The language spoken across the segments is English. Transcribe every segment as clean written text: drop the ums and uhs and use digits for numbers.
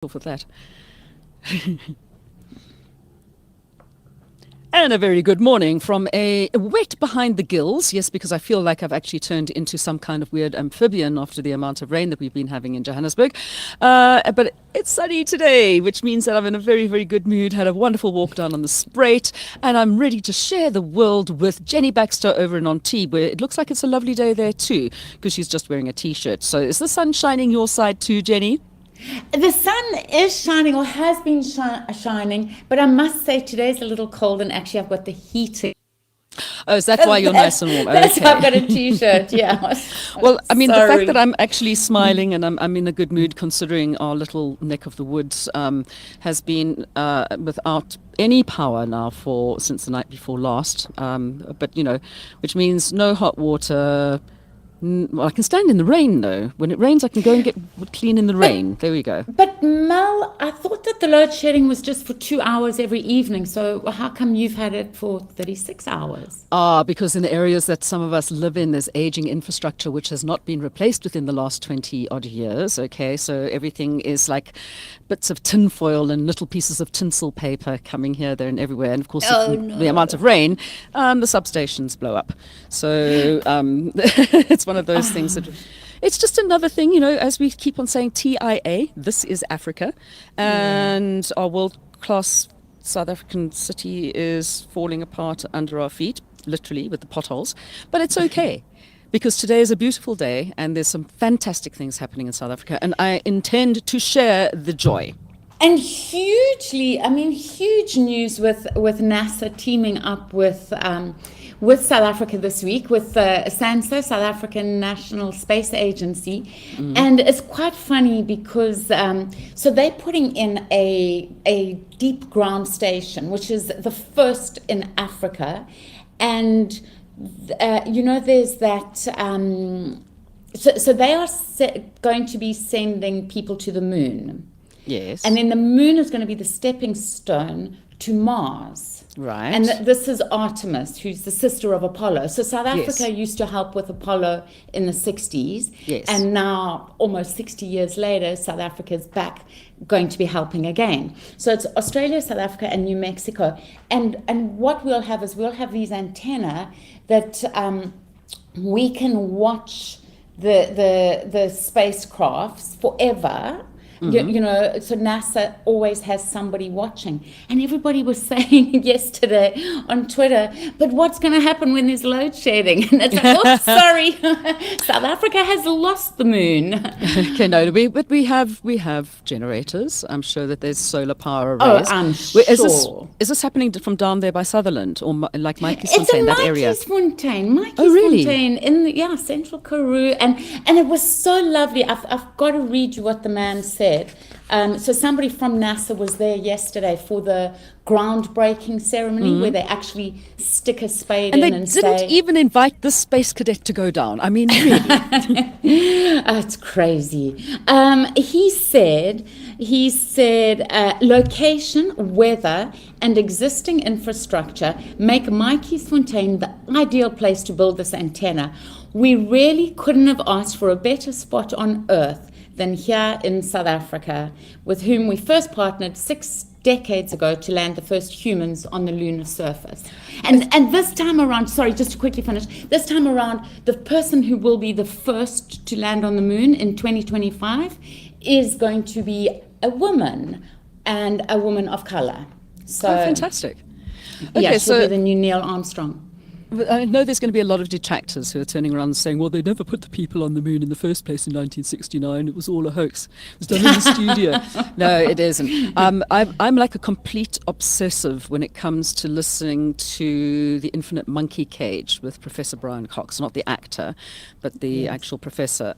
off with that. And a very good morning from a wet behind the gills. Yes, because I feel like I've actually turned into some kind of weird amphibian after the amount of rain that we've been having in Johannesburg. But it's sunny today, which means that I'm in a very, very good mood. Had a wonderful walk down on the Spruit, and I'm ready to share the world with Jenny Baxter over in Onti, where it looks like it's a lovely day there too, because she's just wearing a t-shirt. So is the sun shining your side too, Jenny? The sun is shining, or has been shining, but I must say today's a little cold, and actually I've got the heating. Oh, is that why you're nice and warm? That's Okay. why I've got a t-shirt, yeah. Well, I mean, the Sorry. fact that I'm actually smiling and I'm in a good mood, considering our little neck of the woods has been without any power now since the night before last. But, which means no hot water. Well, I can stand in the rain, though. When it rains, I can go and get clean in the rain. There we go. But Mel, I thought that the load shedding was just for 2 hours every evening. So how come you've had it for 36 hours? Because in the areas that some of us live in, there's aging infrastructure which has not been replaced within the last 20 odd years. Okay, so everything is like bits of tinfoil and little pieces of tinsel paper coming here, there, and everywhere. And of course, the amount of rain, the substations blow up. So it's one of those things that it's just another thing, as we keep on saying, TIA, this is Africa, and our world-class South African city is falling apart under our feet, literally with the potholes, but it's okay. Because today is a beautiful day and there's some fantastic things happening in South Africa, and I intend to share the joy. And huge news with NASA teaming up with South Africa this week, with SANSA, South African National Space Agency. And it's quite funny because, so they're putting in a deep ground station, which is the first in Africa. And, there's that, so they are going to be sending people to the moon. Yes. And then the moon is going to be the stepping stone to Mars. Right. And this is Artemis, who's the sister of Apollo. So South Africa Yes. used to help with Apollo in the 60s. Yes. And now, almost 60 years later, South Africa is back going to be helping again. So it's Australia, South Africa, and New Mexico. And what we'll have is these antennae that we can watch the spacecrafts forever. So NASA always has somebody watching. And everybody was saying yesterday on Twitter, but what's going to happen when there's load shedding? And it's like, oh, sorry, South Africa has lost the moon. Okay, no, but we have generators. I'm sure that there's solar power Oh, arrays. I'm Is this happening from down there by Sutherland or like Mikey's It's in Fontaine, that area? Mikey's Oh, really? Fontaine in the central Karoo, and it was so lovely. I've got to read you what the man said. So somebody from NASA was there yesterday for the groundbreaking ceremony where they actually stick a spade And in they and didn't say, even invite the space cadet to go down. I mean, really. it's crazy. He said, location, weather, and existing infrastructure make Mikey's Fontaine the ideal place to build this antenna. We really couldn't have asked for a better spot on Earth than here in South Africa, with whom we first partnered 6 decades ago to land the first humans on the lunar surface. And this time around, sorry, just to quickly finish, this time around, the person who will be the first to land on the moon in 2025 is going to be a woman, and a woman of color. So, Fantastic. yeah, Okay, she'll be the new Neil Armstrong. I know there's going to be a lot of detractors who are turning around and saying, well, they never put the people on the moon in the first place in 1969. It was all a hoax. It was done in the studio. No, it isn't. I'm like a complete obsessive when it comes to listening to The Infinite Monkey Cage with Professor Brian Cox, not the actor, but the actual professor.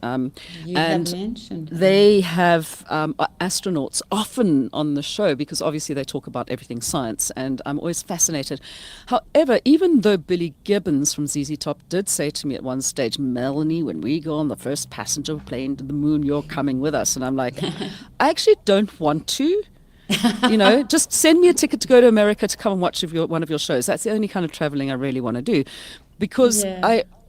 You have mentioned her. They have astronauts often on the show because obviously they talk about everything science, and I'm always fascinated. However, even though Billy Gibbons from ZZ Top did say to me at one stage, Melanie, when we go on the first passenger plane to the moon, you're coming with us. And I'm like, I actually don't want to. Just send me a ticket to go to America to come and watch one of your shows. That's the only kind of traveling I really want to do. Because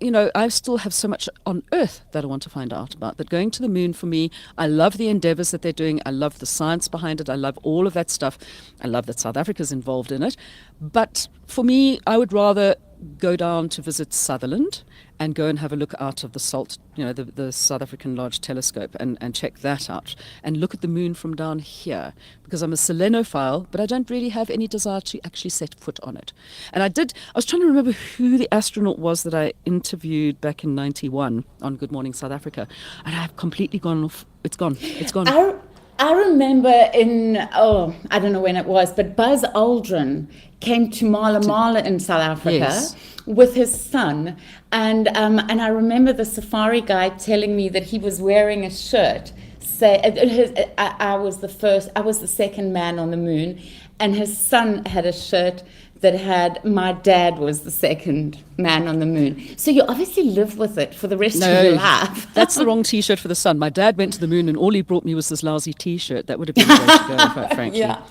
I still have so much on Earth that I want to find out about. That going to the moon for me, I love the endeavors that they're doing. I love the science behind it. I love all of that stuff. I love that South Africa's involved in it. But for me, I would rather go down to visit Sutherland and go and have a look out of the SALT, the South African Large Telescope, and check that out and look at the moon from down here, because I'm a selenophile, but I don't really have any desire to actually set foot on it. And I was trying to remember who the astronaut was that I interviewed back in 91 on Good Morning South Africa, and I've completely gone off. It's gone. I remember I don't know when it was, but Buzz Aldrin came to Mala in South Africa. Yes. With his son, and I remember the safari guide telling me that he was wearing a shirt. I was the second man on the moon, and his son had a shirt that had "My dad was the second man on the moon." So you obviously live with it for the rest of your life. That's the wrong T-shirt for the son. My dad went to the moon, and all he brought me was this lousy T-shirt. That would have been the way to go, quite frankly. Yeah.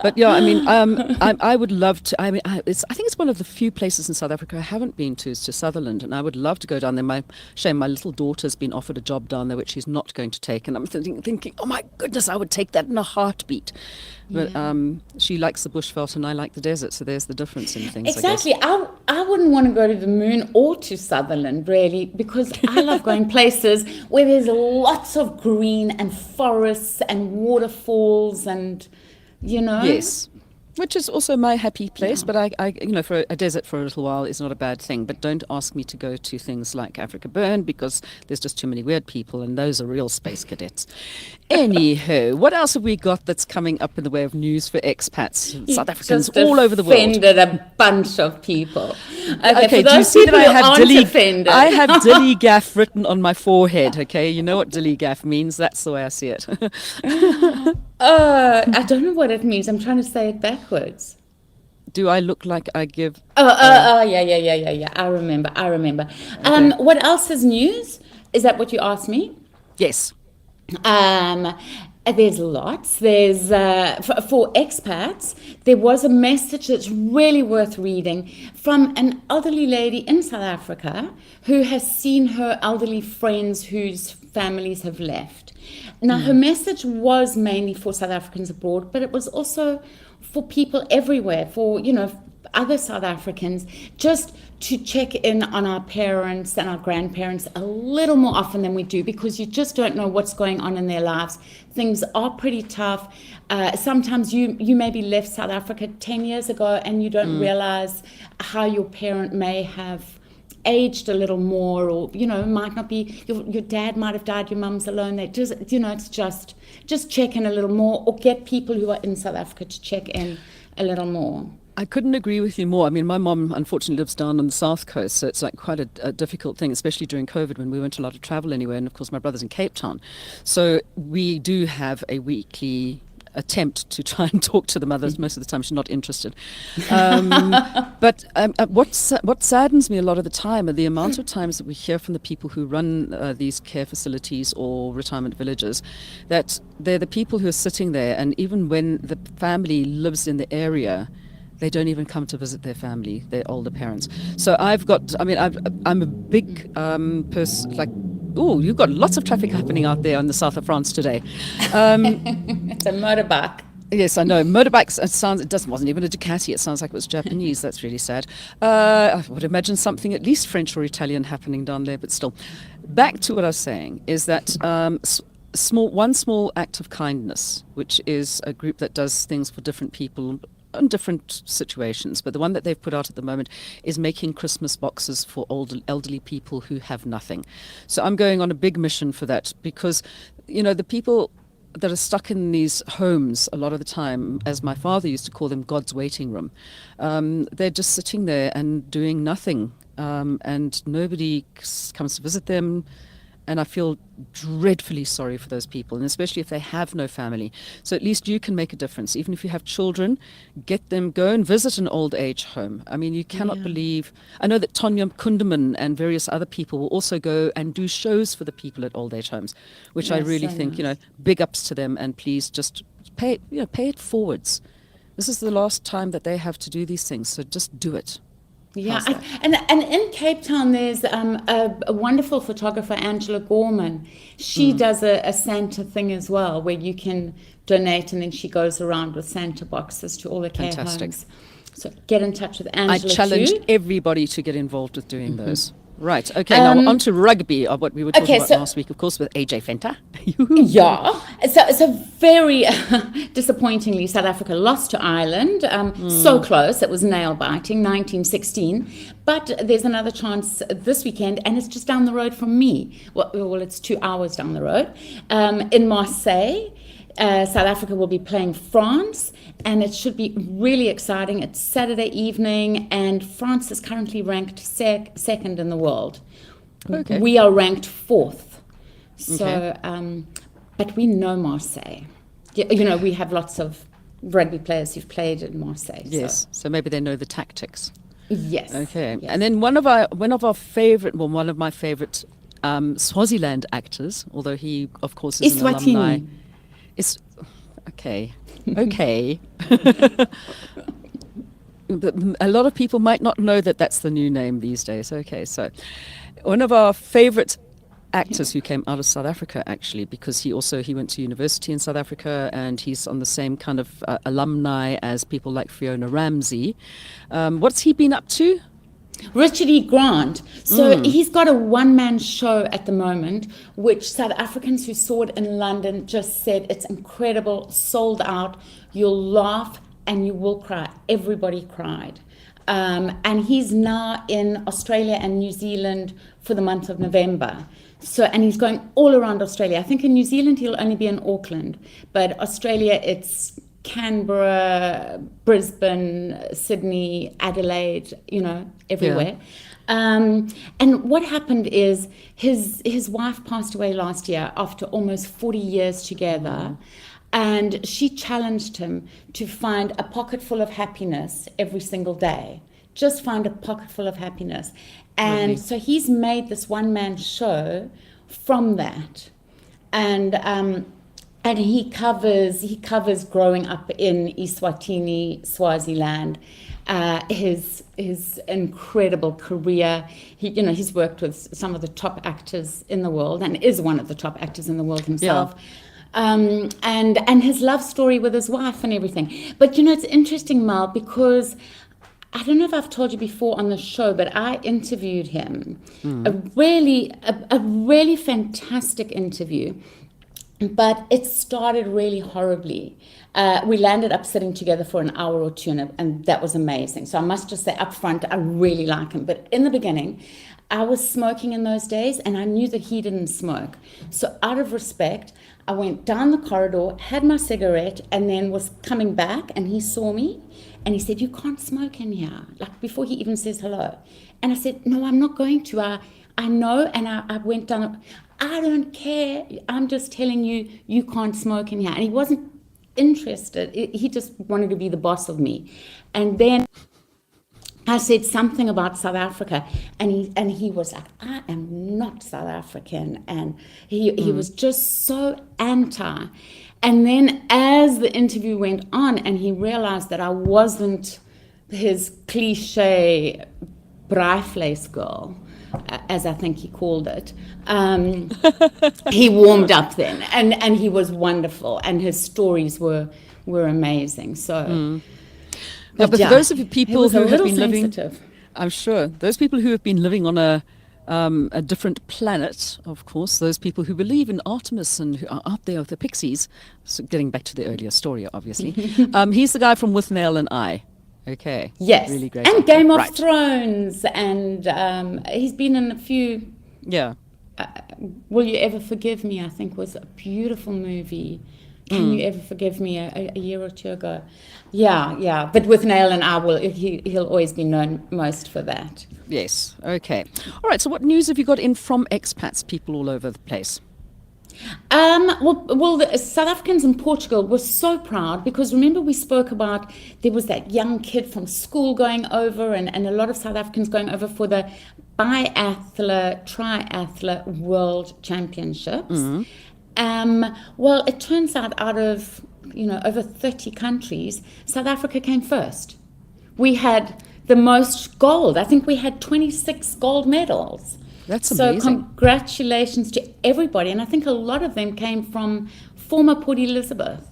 But yeah, I mean, I would love to. I think it's one of the few places in South Africa I haven't been to, is to Sutherland, and I would love to go down there. My little daughter's been offered a job down there, which she's not going to take, and I'm thinking, oh my goodness, I would take that in a heartbeat. But she likes the bushveld and I like the desert, so there's the difference in things. Exactly. I wouldn't want to go to the moon or to Sutherland, really, because I love going places where there's lots of green and forests and waterfalls and, Yes. Which is also my happy place, but I for a desert for a little while is not a bad thing. But don't ask me to go to things like Africa Burn, because there's just too many weird people, and those are real space cadets. Anywho, what else have we got that's coming up in the way of news for expats, South Africans all over the world? Offended a bunch of people. Okay, for do you those see that people I have dilly gaff written on my forehead? Okay, you know what dilly gaff means. That's the way I see it. I don't know what it means. I'm trying to say it backwards. Do I look like I give? Yeah. I remember. Okay. What else is news? Is that what you asked me? Yes. There's lots. There's for expats, there was a message that's really worth reading from an elderly lady in South Africa who has seen her elderly friends whose families have left. Now, her message was mainly for South Africans abroad, but it was also for people everywhere, for, other South Africans, just to check in on our parents and our grandparents a little more often than we do, because you just don't know what's going on in their lives. Things are pretty tough. Sometimes you maybe left South Africa 10 years ago and you don't realize how your parent may have aged a little more, or might not be, your dad might have died, your mum's alone. They just it's just check in a little more, or get people who are in South Africa to check in a little more. I couldn't agree with you more. I mean, my mom unfortunately lives down on the south coast, so it's like quite a difficult thing, especially during COVID when we weren't allowed to travel anywhere. And of course, my brother's in Cape Town, so we do have a weekly attempt to try and talk to the mothers. Most of the time she's not interested. But what saddens me a lot of the time are the amount of times that we hear from the people who run these care facilities or retirement villages, that they're the people who are sitting there, and even when the family lives in the area, they don't even come to visit their family, their older parents. So I'm a big person, like, oh, you've got lots of traffic happening out there in the south of France today. It's a motorbike. Yes, I know. Motorbikes, it wasn't even a Ducati. It sounds like it was Japanese. That's really sad. I would imagine something at least French or Italian happening down there, but still. Back to what I was saying is that one small act of kindness, which is a group that does things for different people in different situations, but the one that they've put out at the moment is making Christmas boxes for elderly people who have nothing. So I'm going on a big mission for that, because the people that are stuck in these homes a lot of the time, as my father used to call them, God's waiting room, they're just sitting there and doing nothing, and nobody comes to visit them. And I feel dreadfully sorry for those people, and especially if they have no family. So at least you can make a difference. Even if you have children, go and visit an old age home. I mean, you cannot believe, I know that Tonya Kundeman and various other people will also go and do shows for the people at old age homes, which I really think, big ups to them, and please just pay it forwards. This is the last time that they have to do these things, so just do it. Yeah, How's that? and in Cape Town, there's a wonderful photographer, Angela Gorman. She does a Santa thing as well, where you can donate, and then she goes around with Santa boxes to all the care Fantastic. homes. So get in touch with I Angela challenge too. everybody to get involved with doing those. Right. Okay. Now on to rugby, of what we were talking about last week, of course, with AJ Fenter. Yeah, so very disappointingly, South Africa lost to Ireland. So close, it was nail-biting, 1916. But there's another chance this weekend, and it's just down the road from me. Well, it's 2 hours down the road. In Marseille, South Africa will be playing France, and it should be really exciting. It's Saturday evening, and France is currently ranked second in the world. Okay. We are ranked fourth. So, Okay. but we know Marseille. You know, we have lots of rugby players who've played in Marseille. Yes. So maybe they know the tactics. So, yes. Okay. Yes. And then one of my favorite Swaziland actors, although he, of course, is an Eswatini. alumni. Is okay. Okay. But a lot of people might not know that that's the new name these days. Okay, so one of our favorite actors who came out of South Africa, actually, because he went to university in South Africa, and he's on the same kind of alumni as people like Fiona Ramsey. What's he been up to? Richard E. Grant. So he's got a one-man show at the moment, which South Africans who saw it in London just said it's incredible, sold out. You'll laugh and you will cry. Everybody cried. And he's now in Australia and New Zealand for the month of November. So, and he's going all around Australia. I think in New Zealand he'll only be in Auckland, but Australia it's Canberra, Brisbane, Sydney, Adelaide, you know, everywhere. Yeah. And what happened is his wife passed away last year after almost 40 years together. And she challenged him to find a pocket full of happiness every single day. Just find a pocket full of happiness. And so he's made this one-man show from that. And he covers growing up in Eswatini, Swaziland, his incredible career. He's worked with some of the top actors in the world and is one of the top actors in the world himself. Yeah. And his love story with his wife and everything. But it's interesting, Mal, because I don't know if I've told you before on the show, but I interviewed him. A really fantastic interview. But it started really horribly. We landed up sitting together for an hour or two, and that was amazing. So I must just say up front, I really like him. But in the beginning, I was smoking in those days, and I knew that he didn't smoke. So out of respect, I went down the corridor, had my cigarette, and then was coming back, and he saw me, and he said, "You can't smoke in here," like before he even says hello. And I said, "No, I'm not going to. I know," and I went down. "I don't care. I'm just telling you, you can't smoke in here." And he wasn't interested. He just wanted to be the boss of me. And then I said something about South Africa, and he was like, "I am not South African," and he was just so anti. And then as the interview went on, and he realized that I wasn't his cliche braaivleis girl, as I think he called it, he warmed up then, and he was wonderful, and his stories were amazing. So. But for those of you people who have been living, sensitive. I'm sure those people who have been living on a different planet, of course, those people who believe in Artemis and who are out there with the pixies. So getting back to the earlier story, obviously, he's the guy from With Nail and I. Okay. Yes. Really great. And Game of Thrones, and he's been in a few. Yeah. Will You Ever Forgive Me? I think was a beautiful movie. Can You Ever Forgive Me? A year or two ago. Yeah. But With Nail and I, he'll always be known most for that. Yes. Okay. All right. So what news have you got in from expats, people all over the place? Well, the South Africans in Portugal were so proud because remember we spoke about there was that young kid from school going over and a lot of South Africans going over for the triathlon world championships. Well, it turns out of over 30 countries, South Africa came first. We had the most gold. I think we had 26 gold medals. That's so amazing. Congratulations to everybody. And I think a lot of them came from former Port Elizabeth.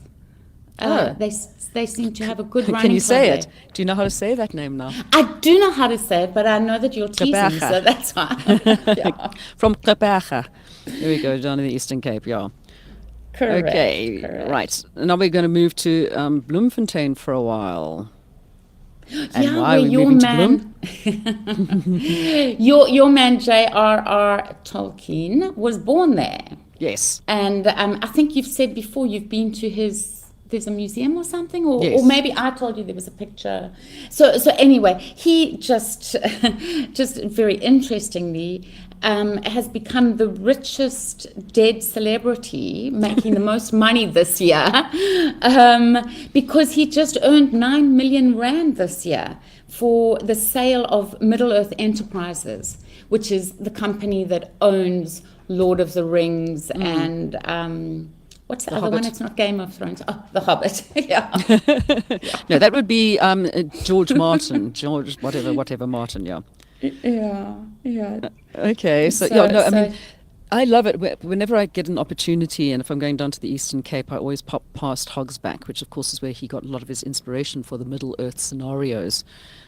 They seem to have a good running Can you say club it? Do you know how to say that name now? I do know how to say it, but I know that you're teasing, so that's why. Yeah. From Gqeberha. There we go, down in the Eastern Cape, yeah. Correct. Okay, correct. right. Now we're going to move to Bloemfontein for a while. And why are we moving to Bloem? your man J.R.R. Tolkien was born there. Yes. And I think you've said before you've been to there's a museum or something, Yes. or maybe I told you there was a picture. So anyway, he just very interestingly has become the richest dead celebrity, making the most money this year, because he just earned 9 million rand this year for the sale of Middle Earth Enterprises, which is the company that owns Lord of the Rings and what's the other Hobbit. one? It's not Game of Thrones. Oh, The Hobbit. Yeah. No, that would be George Martin. George whatever Martin, yeah. Yeah. Okay, so yeah, no, I mean, I love it. Whenever I get an opportunity, and if I'm going down to the Eastern Cape, I always pop past Hogsback, which of course is where he got a lot of his inspiration for the Middle Earth scenarios.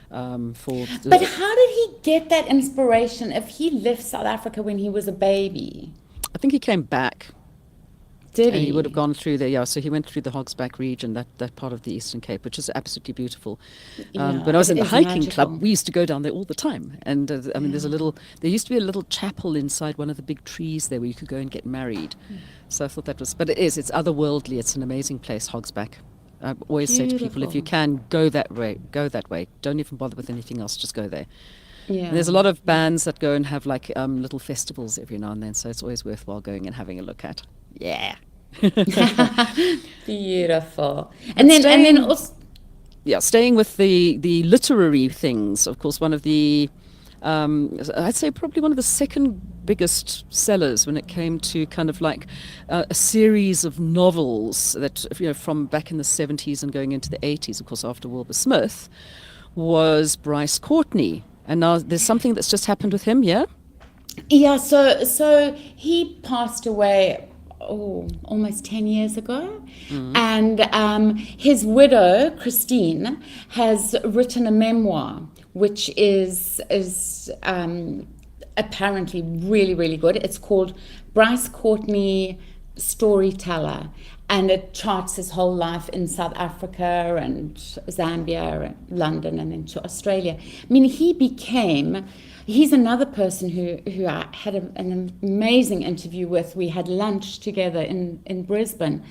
But how did he get that inspiration if he left South Africa when he was a baby? I think he came back. Did And he? he would have gone through there, yeah. So he went through the Hogsback region, that part of the Eastern Cape, which is absolutely beautiful. Yeah, when I was in it the is hiking magical. club, we used to go down there all the time. And I mean, there used to be a little chapel inside one of the big trees there where you could go and get married. So I thought that was, but it's otherworldly. It's an amazing place, Hogsback. I always say to people, if you can, go that way. Don't even bother with anything else, just go there. Yeah. And there's a lot of bands that go and have like little festivals every now and then, so it's always worthwhile going and having a look at. Yeah. Beautiful. And then also, Yeah, staying with the literary things, of course, one of the, I'd say probably one of the second biggest sellers when it came to kind of like a series of novels that, from back in the 70s and going into the 80s, of course, after Wilbur Smith, was Bryce Courtney. And now there's something that's just happened with him, yeah? yeah, so he passed away almost 10 years ago. And his widow, Christine, has written a memoir, which is apparently really, really good. It's called Bryce Courtney Storyteller, and it charts his whole life in South Africa and Zambia and London and then to Australia. I mean, he's another person who I had an amazing interview with. We had lunch together in Brisbane.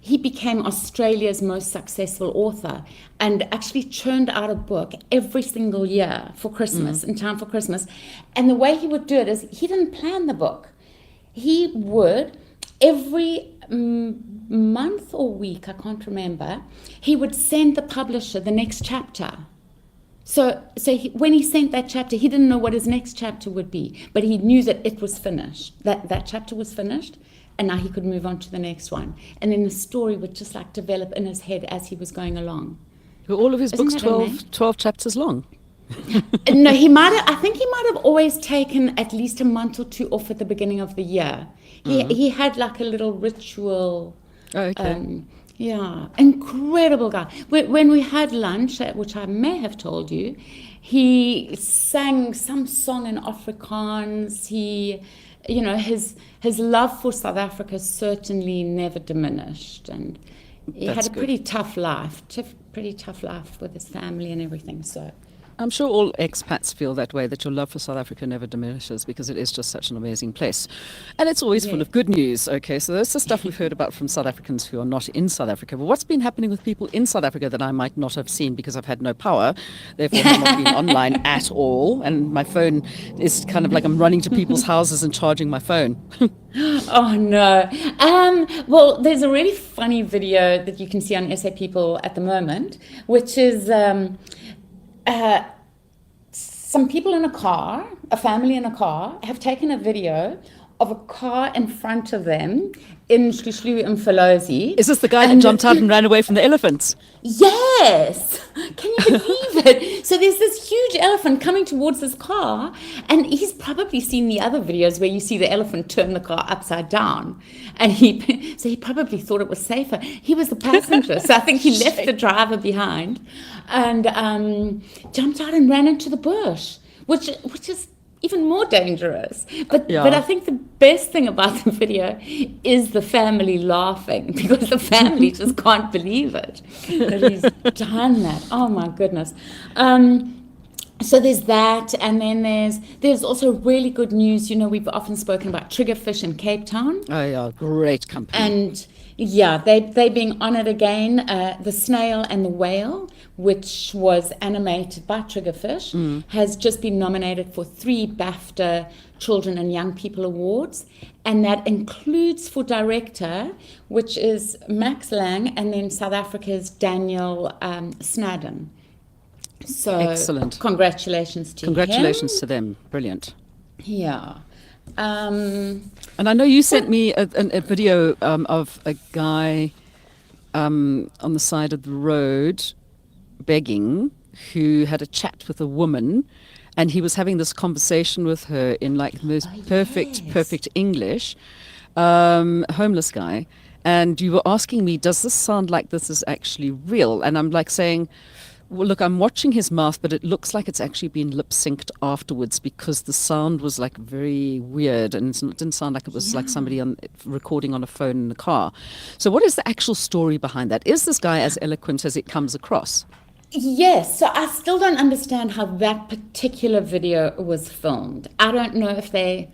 He became Australia's most successful author and actually churned out a book every single year for Christmas, in time for Christmas. And the way he would do it is he didn't plan the book. He would, every month or week, I can't remember, he would send the publisher the next chapter. So when he sent that chapter, he didn't know what his next chapter would be, but he knew that it was finished, that chapter was finished, and now he could move on to the next one. And then the story would just like develop in his head as he was going along. Were all of his Isn't books that amazing? 12 chapters long? No, I think he might have always taken at least a month or two off at the beginning of the year. He had like a little ritual. Oh, okay. Yeah, incredible guy. When we had lunch, which I may have told you, he sang some song in Afrikaans. His love for South Africa certainly never diminished, and he That's had a good. pretty tough life with his family and everything. So. I'm sure all expats feel that way, that your love for South Africa never diminishes because it is just such an amazing place. And it's always full of good news. Okay, so that's the stuff we've heard about from South Africans who are not in South Africa. But what's been happening with people in South Africa that I might not have seen because I've had no power, therefore have not been online at all, and my phone is kind of like I'm running to people's houses and charging my phone. Oh no. Well, there's a really funny video that you can see on SAPeople at the moment, which is some people in a car, a family in a car, have taken a video of a car in front of them in Shlushlu in Falosi. Is this the guy that jumped out and ran away from the elephants? Yes! Can you believe it? So there's this huge elephant coming towards this car, and he's probably seen the other videos where you see the elephant turn the car upside down. And he probably thought it was safer. He was the passenger, so I think he left the driver behind and jumped out and ran into the bush, which is even more dangerous. But I think the best thing about the video is the family laughing, because the family just can't believe it that he's done that. Oh my goodness. So there's that, and then there's also really good news. You know, we've often spoken about Triggerfish in Cape Town. Oh yeah, great company. And yeah, they being honoured again. The Snail and the Whale, which was animated by Triggerfish, has just been nominated for 3 BAFTA Children and Young People Awards, and that includes for director, which is Max Lang, and then South Africa's Daniel Snadden. So excellent. Congratulations to them. Brilliant. Yeah. And I know you sent me a video of a guy on the side of the road begging, who had a chat with a woman, and he was having this conversation with her in like the most perfect English, homeless guy. And you were asking me, does this sound like this is actually real? And I'm like saying, well, look, I'm watching his mouth, but it looks like it's actually been lip synced afterwards, because the sound was like very weird, and it didn't sound like it was like somebody recording on a phone in the car. So what is the actual story behind that? Is this guy as eloquent as it comes across? Yes, so I still don't understand how that particular video was filmed. I don't know if they,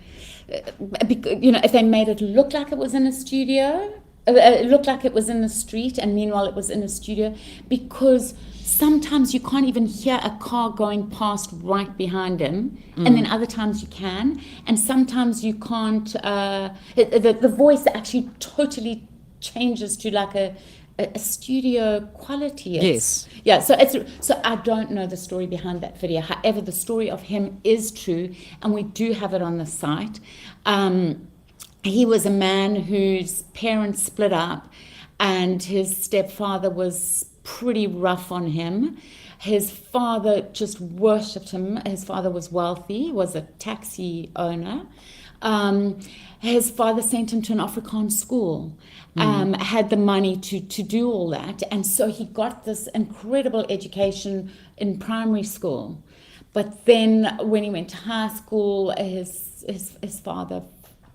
if they made it look like it was in a studio, it looked like it was in the street, and meanwhile it was in a studio, because sometimes you can't even hear a car going past right behind him, and then other times you can, and sometimes you can't. The voice actually totally changes to like a studio quality. Yes. Yeah. So I don't know the story behind that video. However, the story of him is true, and we do have it on the site. He was a man whose parents split up, and his stepfather was pretty rough on him. His father just worshipped him. His father was wealthy, was a taxi owner. His father sent him to an Afrikaans school, had the money to do all that. And so he got this incredible education in primary school. But then when he went to high school, his father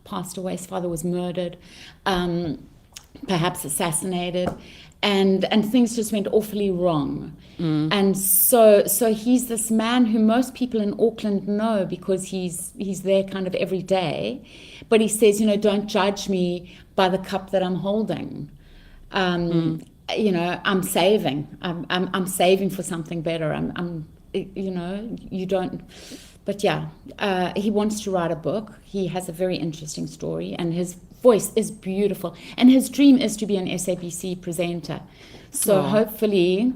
passed away. His father was murdered, perhaps assassinated. And things just went awfully wrong. And so he's this man who most people in Auckland know, because he's there kind of every day. But he says, don't judge me by the cup that I'm holding. I'm saving. I'm saving for something better. You don't. But yeah, he wants to write a book. He has a very interesting story, and his voice is beautiful. And his dream is to be an SABC presenter. So hopefully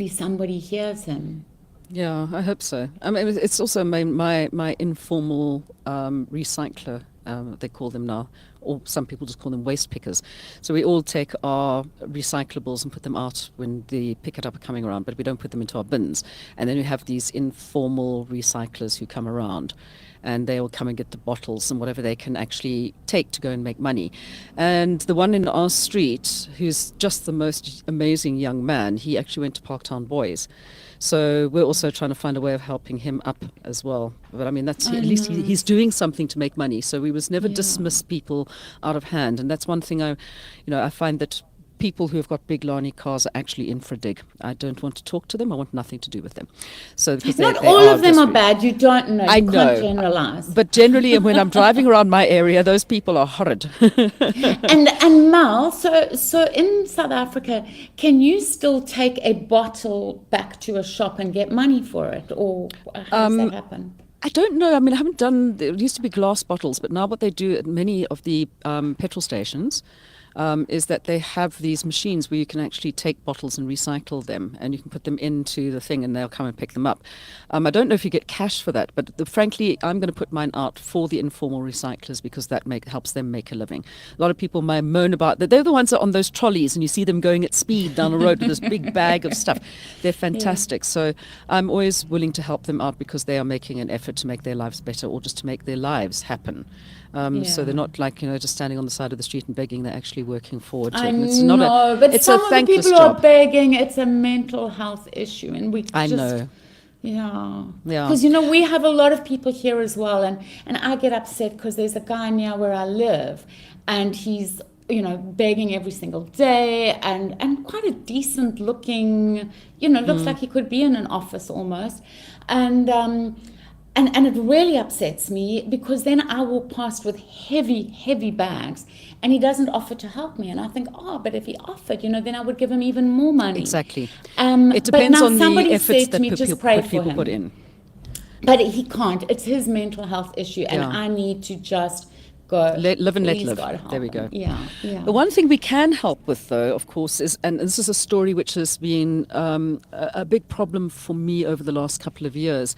somebody hears him. Yeah, I hope so. I mean, it's also my informal recycler, they call them now, or some people just call them waste pickers. So we all take our recyclables and put them out when the pick it up are coming around, but we don't put them into our bins. And then we have these informal recyclers who come around, and they will come and get the bottles and whatever they can actually take to go and make money. And the one in our street, who's just the most amazing young man, he actually went to Parktown Boys. So we're also trying to find a way of helping him up as well. But I mean, at least he's doing something to make money. So we must never dismiss people out of hand. And that's one thing I find that people who have got big Lani cars are actually in for a dig. I don't want to talk to them. I want nothing to do with them. So because not all of them are bad. You don't know. You can't generalize. But generally, when I'm driving around my area, those people are horrid. and Mal, so in South Africa, can you still take a bottle back to a shop and get money for it, or how does that happen? I don't know. I mean, I haven't done. There used to be glass bottles, but now what they do at many of the petrol stations. is that they have these machines where you can actually take bottles and recycle them, and you can put them into the thing and they'll come and pick them up. I don't know if you get cash for that, but frankly, I'm going to put mine out for the informal recyclers because that helps them make a living. A lot of people may moan about that. They're the ones that are on those trolleys and you see them going at speed down the road with this big bag of stuff. They're fantastic. So I'm always willing to help them out because they are making an effort to make their lives better or just to make their lives happen. So they're not like, just standing on the side of the street and begging. They're actually working forward to it. And it's not but it's some a of the thankless people job. are begging. It's a mental health issue, and I know. Yeah. Yeah. Because, we have a lot of people here as well, and I get upset because there's a guy near where I live, and he's, begging every single day, and quite a decent looking, looks like he could be in an office almost. And it really upsets me because then I walk past with heavy bags and he doesn't offer to help me. And I think, but if he offered, then I would give him even more money. Exactly. But It depends now on the somebody efforts said to that me, just pray for people him. put in. But he can't. It's his mental health issue. And Yeah. I need to just go. Live and let "Please, live." God, help There we him." go. Yeah. The one thing we can help with, though, of course, is, and this is a story which has been a big problem for me over the last couple of years,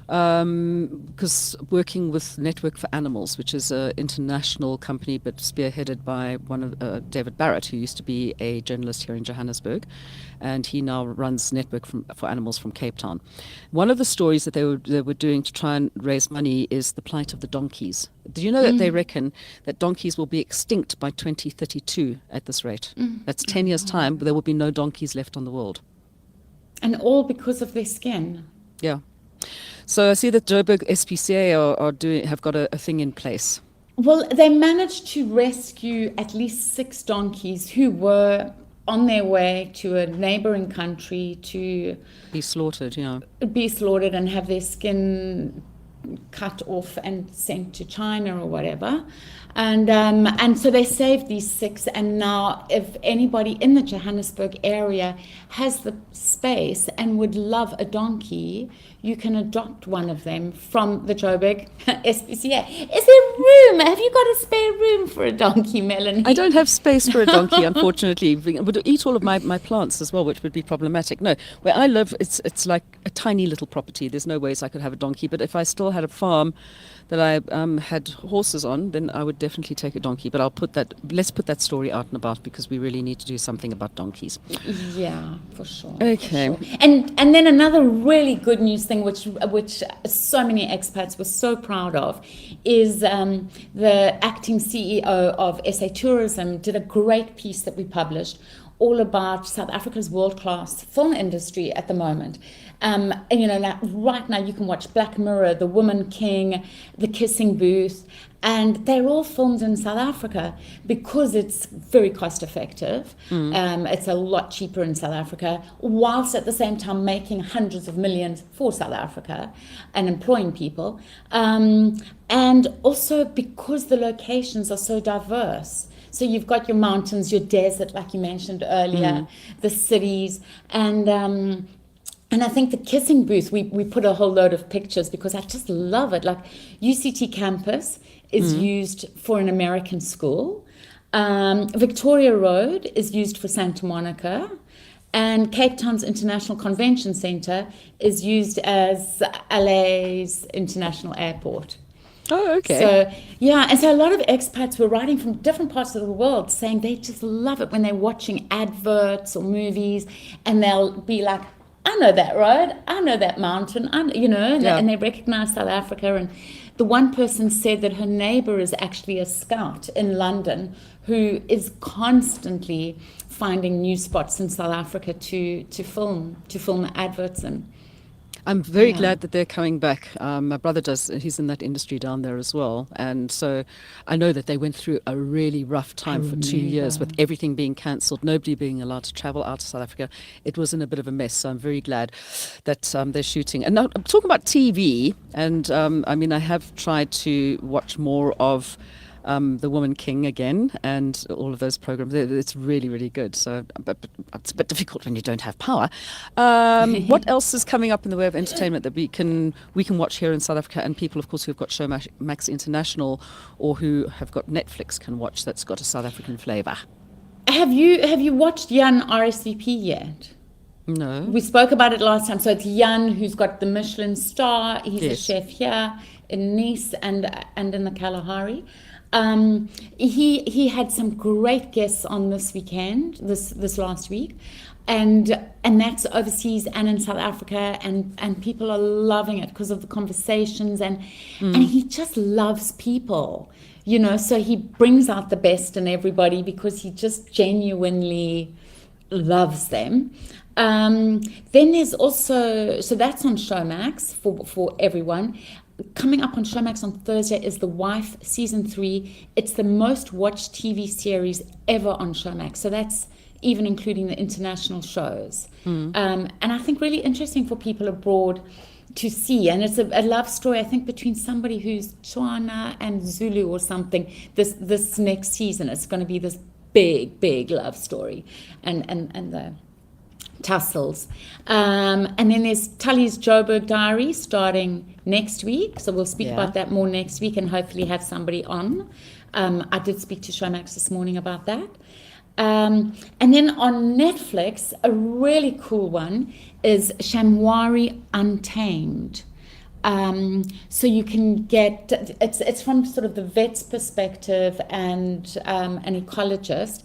because working with Network for Animals, which is an international company but spearheaded by one of David Barrett, who used to be a journalist here in Johannesburg, and he now runs Network for Animals from Cape Town. One of the stories that they were doing to try and raise money is the plight of the donkeys. Do you know that they reckon that donkeys will be extinct by 2032 at this rate? That's 10 years' time, but there will be no donkeys left on the world. And all because of their skin. Yeah. So I see that Joburg SPCA have got a thing in place. Well, they managed to rescue at least 6 donkeys who were on their way to a neighboring country to Be slaughtered, be slaughtered and have their skin cut off and sent to China or whatever. And so they saved these 6, and now if anybody in the Johannesburg area has the space and would love a donkey, you can adopt one of them from the Joburg SPCA. Is there room? Have you got a spare room for a donkey, Melanie? I don't have space for a donkey, unfortunately. It would eat all of my plants as well, which would be problematic. No, where I live, it's like a tiny little property. There's no ways I could have a donkey. But if I still had a farm that I had horses on, then I would definitely take a donkey. But let's put that story out and about because we really need to do something about donkeys. Yeah, for sure. Okay. For sure. And then another really good news thing, which so many expats were so proud of, is the acting CEO of SA Tourism did a great piece that we published all about South Africa's world-class film industry at the moment. And right now you can watch Black Mirror, The Woman King, The Kissing Booth, and they're all filmed in South Africa because it's very cost effective. It's a lot cheaper in South Africa, whilst at the same time making hundreds of millions for South Africa and employing people. And also because the locations are so diverse. So you've got your mountains, your desert, like you mentioned earlier, the cities, and I think the Kissing Booth, we put a whole load of pictures because I just love it. Like UCT campus is used for an American school. Victoria Road is used for Santa Monica. And Cape Town's International Convention Center is used as LA's international airport. Oh, okay. So, yeah, and so a lot of expats were writing from different parts of the world saying they just love it when they're watching adverts or movies, and they'll be like, I know that road, I know that mountain, and they recognize South Africa. And the one person said that her neighbor is actually a scout in London who is constantly finding new spots in South Africa to film adverts in. I'm very glad that they're coming back. My brother he's in that industry down there as well. And so I know that they went through a really rough time for 2 years with everything being cancelled, nobody being allowed to travel out to South Africa. It was in a bit of a mess. So I'm very glad that they're shooting. And now I'm talking about TV. And I have tried to watch more of The Woman King again, and all of those programs. It's really, really good. So, but it's a bit difficult when you don't have power. What else is coming up in the way of entertainment that we can watch here in South Africa, and people, of course, who've got Showmax International or who have got Netflix can watch, that's got a South African flavour? Have you watched Jan RSVP yet? No. We spoke about it last time. So it's Jan, who's got the Michelin star. He's a Yes. chef here in Nice and in the Kalahari. He had some great guests on this weekend, this last week, and that's overseas and in South Africa, and people are loving it because of the conversations, and he just loves people, so he brings out the best in everybody because he just genuinely loves them. Then there's also, so that's on Showmax for everyone. Coming up on Showmax on Thursday is The Wife Season 3. It's the most watched TV series ever on Showmax. So that's even including the international shows. And I think really interesting for people abroad to see. And it's a love story, I think, between somebody who's Tswana and Zulu or something. This next season, it's going to be this big love story. And the tussles. And then there's Tully's Joburg Diary starting next week. So we'll speak about that more next week and hopefully have somebody on. I did speak to Showmax this morning about that. And then on Netflix, a really cool one is Shamwari Untamed. So you can get, it's from sort of the vet's perspective and an ecologist.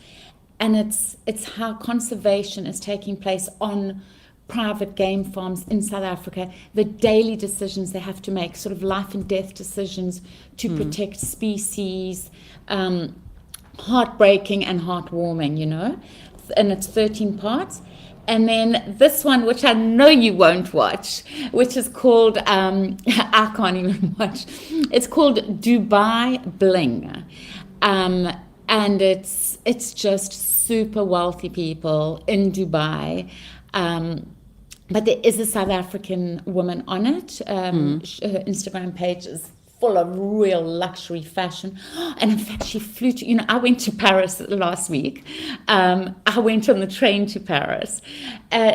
And it's how conservation is taking place on private game farms in South Africa, the daily decisions they have to make, sort of life and death decisions to protect species, heartbreaking and heartwarming, and it's 13 parts. And then this one, which I know you won't watch, which is called, I can't even watch, it's called Dubai Bling. And it's just super wealthy people in Dubai. But there is a South African woman on it. Her Instagram page is full of real luxury fashion. And in fact, she flew to, I went to Paris last week. I went on the train to Paris.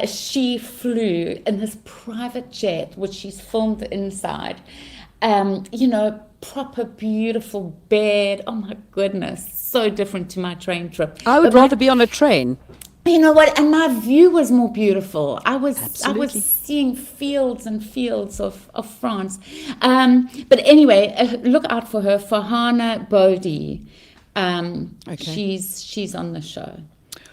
She flew in this private jet, which she's filmed the inside. Proper beautiful bed. Oh my goodness, so different to my train trip. I would rather be on a train. You know what? And my view was more beautiful. I was seeing fields and fields of France. But anyway, look out for her, Farhana Bodhi. Okay. She's on the show.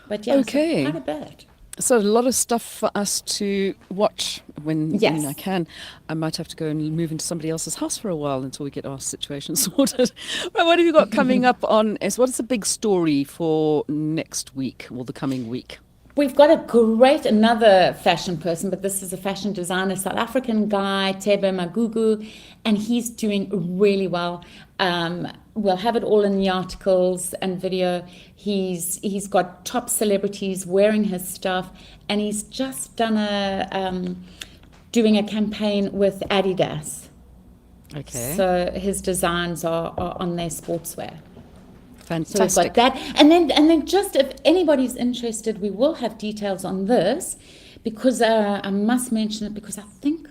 But yeah, Okay. So quite a bit. So a lot of stuff for us to watch when I can. I might have to go and move into somebody else's house for a while until we get our situation sorted. Right, what have you got coming up on what is the big story for next week or the coming week? We've got another fashion person, but this is a fashion designer, South African guy, Tebe Magugu, and he's doing really well. We'll have it all in the articles and video. He's got top celebrities wearing his stuff, and he's just done doing a campaign with Adidas. Okay. So his designs are on their sportswear. Fantastic. So we've got that, and then just if anybody's interested, we will have details on this because I must mention it because I think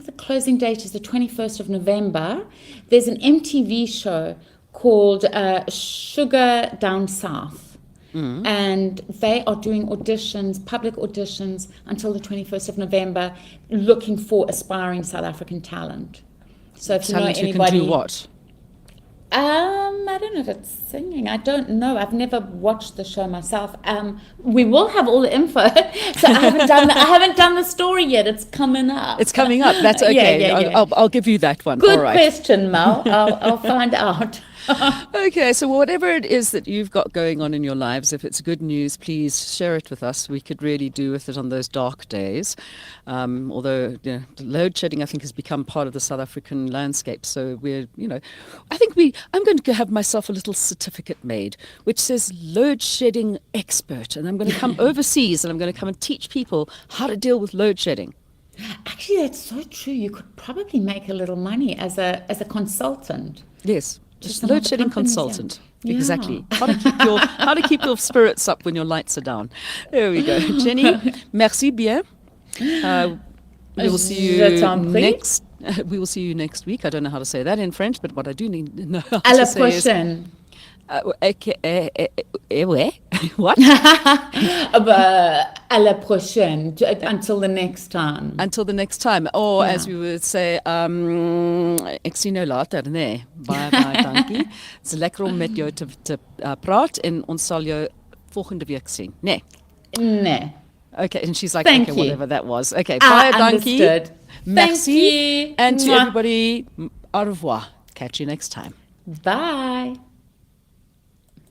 the closing date is the 21st of November. There's an MTV show called Sugar Down South, and they are doing public auditions until the 21st of November, looking for aspiring South African talent. So if you know anybody, who can do what? I don't know if it's singing. I don't know. I've never watched the show myself. We will have all the info. So I haven't done the story yet. It's coming up. It's coming up. That's okay. Yeah. I'll give you that one. Good All right. question, Mel. I'll find out. Okay, so whatever it is that you've got going on in your lives, if it's good news, please share it with us. We could really do with it on those dark days. Although the load shedding, I think, has become part of the South African landscape. So I'm going to have myself a little certificate made, which says load shedding expert. And I'm going to come overseas and I'm going to come and teach people how to deal with load shedding. Actually, that's so true. You could probably make a little money as a consultant. Yes. Just some of load the shedding companies, consultant. yeah. Exactly. How to keep your spirits up when your lights are down. There we go. Jenny, merci bien. We will see Je you t'en prie. next. We will see you next week. I don't know how to say that in French, but what I do need to know how À la to say is prochaine. ouais. What? À la prochaine. Until the next time. Until the next time. Or Yeah. as we would say, ek sien jou later, nee. Baie dankie. It's lekker om met jou te praat en ons sal jou volgende week sien. Nee. Nee. Okay, and she's like, Thank okay, you. whatever that was. Okay, I bye, dankie. understood. Merci. Thank you. And to Mwah. everybody, au revoir. Catch you next time. Bye.